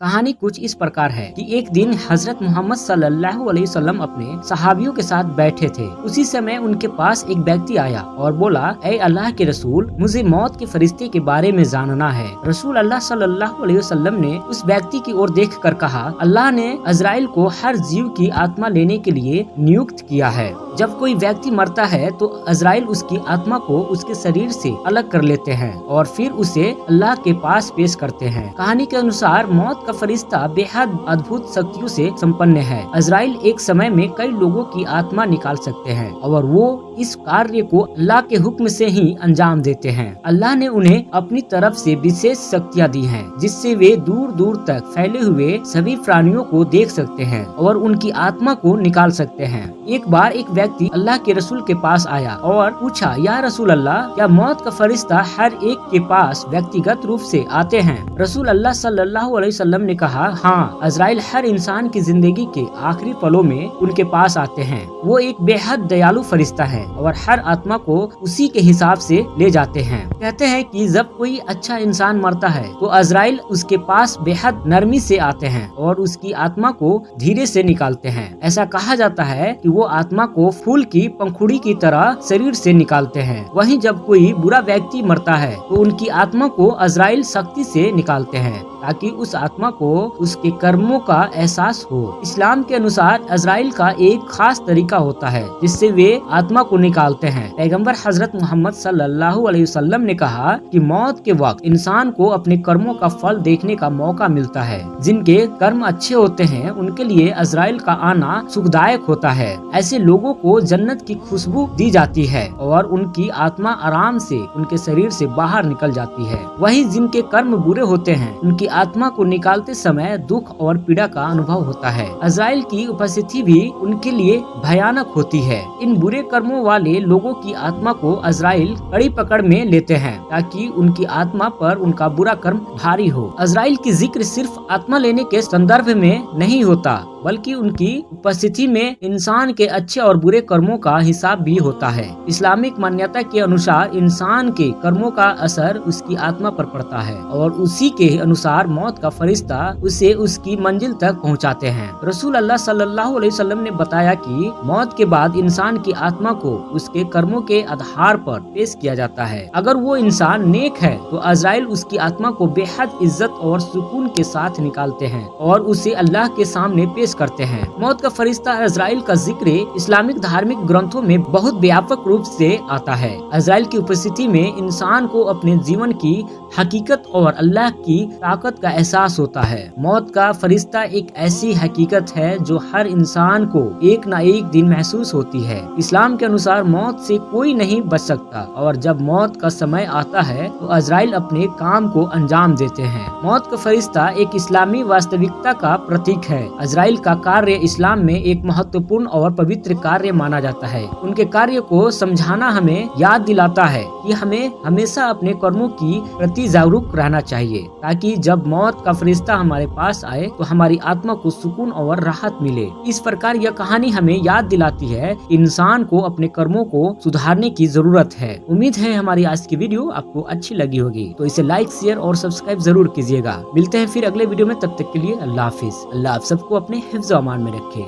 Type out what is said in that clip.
कहानी कुछ इस प्रकार है कि एक दिन हजरत मोहम्मद सल्लल्लाहु अलैहि वसल्लम अपने सहाबियों के साथ बैठे थे। उसी समय उनके पास एक व्यक्ति आया और बोला, ऐ अल्लाह के रसूल, मुझे मौत के फरिश्ते के बारे में जानना है। रसूल अल्लाह सल्लल्लाहु अलैहि वसल्लम ने उस व्यक्ति की ओर देखकर कहा, अल्लाह ने अजराइल को हर जीव की आत्मा लेने के लिए नियुक्त किया है। जब कोई व्यक्ति मरता है तो अजराइल उसकी आत्मा को उसके शरीर से अलग कर लेते हैं और फिर उसे अल्लाह के पास पेश करते हैं। कहानी के अनुसार मौत का फरिश्ता बेहद अद्भुत शक्तियों से संपन्न है। अजराइल एक समय में कई लोगों की आत्मा निकाल सकते हैं और वो इस कार्य को अल्लाह के हुक्म से ही अंजाम देते हैं। अल्लाह ने उन्हें अपनी तरफ से विशेष शक्तियाँ दी हैं, जिससे वे दूर दूर तक फैले हुए सभी प्राणियों को देख सकते हैं और उनकी आत्मा को निकाल सकते हैं। एक बार एक व्यक्ति अल्लाह के रसूल के पास आया और पूछा, या रसूल अल्लाह, क्या मौत का फरिश्ता हर एक के पास व्यक्तिगत रूप से आते हैं? रसूल अल्लाह सल्लल्लाहु अलैहि वसल्लम ने कहा, हाँ, अजराइल हर इंसान की जिंदगी के आखिरी पलों में उनके पास आते हैं। वो एक बेहद दयालु फरिश्ता है और हर आत्मा को उसी के हिसाब से ले जाते हैं। कहते हैं कि जब कोई अच्छा इंसान मरता है तो अजराइल उसके पास बेहद नरमी से आते हैं और उसकी आत्मा को धीरे से निकालते हैं। ऐसा कहा जाता है कि वो आत्मा को फूल की पंखुड़ी की तरह शरीर से निकालते हैं। वहीं जब कोई बुरा व्यक्ति मरता है तो उनकी आत्मा को अजराइल सख्ती से निकालते हैं ताकि उस आत्मा को उसके कर्मों का एहसास हो। इस्लाम के अनुसार अजराइल का एक खास तरीका होता है जिससे वे आत्मा को निकालते हैं। पैगंबर हजरत मोहम्मद सल्लल्लाहु अलैहि वसल्लम ने कहा कि मौत के वक्त इंसान को अपने कर्मों का फल देखने का मौका मिलता है। जिनके कर्म अच्छे होते हैं उनके लिए अजराइल का आना सुखदायक होता है। ऐसे लोगों को जन्नत की खुशबू दी जाती है और उनकी आत्मा आराम से उनके शरीर से बाहर निकल जाती है। वहीं जिनके कर्म बुरे होते हैं उनकी आत्मा को निकालते समय दुख और पीड़ा का अनुभव होता है। अजराइल की उपस्थिति भी उनके लिए भयानक होती है। इन बुरे कर्मों वाले लोगों की आत्मा को अजराइल कड़ी पकड़ में लेते हैं ताकि उनकी आत्मा पर उनका बुरा कर्म भारी हो। अजराइल की जिक्र सिर्फ आत्मा लेने के संदर्भ में नहीं होता बल्कि उनकी उपस्थिति में इंसान के अच्छे और बुरे कर्मों का हिसाब भी होता है। इस्लामिक मान्यता के अनुसार इंसान के कर्मों का असर उसकी आत्मा पर पड़ता है और उसी के अनुसार मौत का फरिश्ता उसे उसकी मंजिल तक पहुंचाते हैं। रसूल अल्लाह सल्लल्लाहु अलैहि वसल्लम ने बताया कि मौत के बाद इंसान की आत्मा को उसके कर्मों के आधार पर पेश किया जाता है। अगर वो इंसान नेक है तो अजराइल उसकी आत्मा को बेहद इज्जत और सुकून के साथ निकालते हैं और उसे अल्लाह के सामने पेश करते हैं। मौत का फरिश्ता अजराइल का जिक्र इस्लामिक धार्मिक ग्रंथों में बहुत व्यापक रूप से आता है। अजराइल की उपस्थिति में इंसान को अपने जीवन की हकीकत और अल्लाह की ताकत का एहसास होता है। मौत का फरिश्ता एक ऐसी हकीकत है जो हर इंसान को एक न एक दिन महसूस होती है। इस्लाम के अनुसार मौत से कोई नहीं बच सकता और जब मौत का समय आता है तो अजराइल अपने काम को अंजाम देते हैं। मौत का फरिश्ता एक इस्लामी वास्तविकता का प्रतीक है। अजराइल का कार्य इस्लाम में एक महत्वपूर्ण और पवित्र कार्य माना जाता है। उनके कार्य को समझाना हमें याद दिलाता है कि हमें हमेशा अपने कर्मों की प्रति जागरूक रहना चाहिए ताकि जब मौत का फरिश्ता हमारे पास आए तो हमारी आत्मा को सुकून और राहत मिले। इस प्रकार यह कहानी हमें याद दिलाती है कि इंसान को अपने कर्मों को सुधारने की जरूरत है। उम्मीद है हमारी आज की वीडियो आपको अच्छी लगी होगी, तो इसे लाइक, शेयर और सब्सक्राइब जरूर कीजिएगा। मिलते हैं फिर अगले वीडियो में, तब तक के लिए अल्लाह हाफिज। अल्लाह आप सबको अपने हिफ्ज़-ओ-अमान में रखे।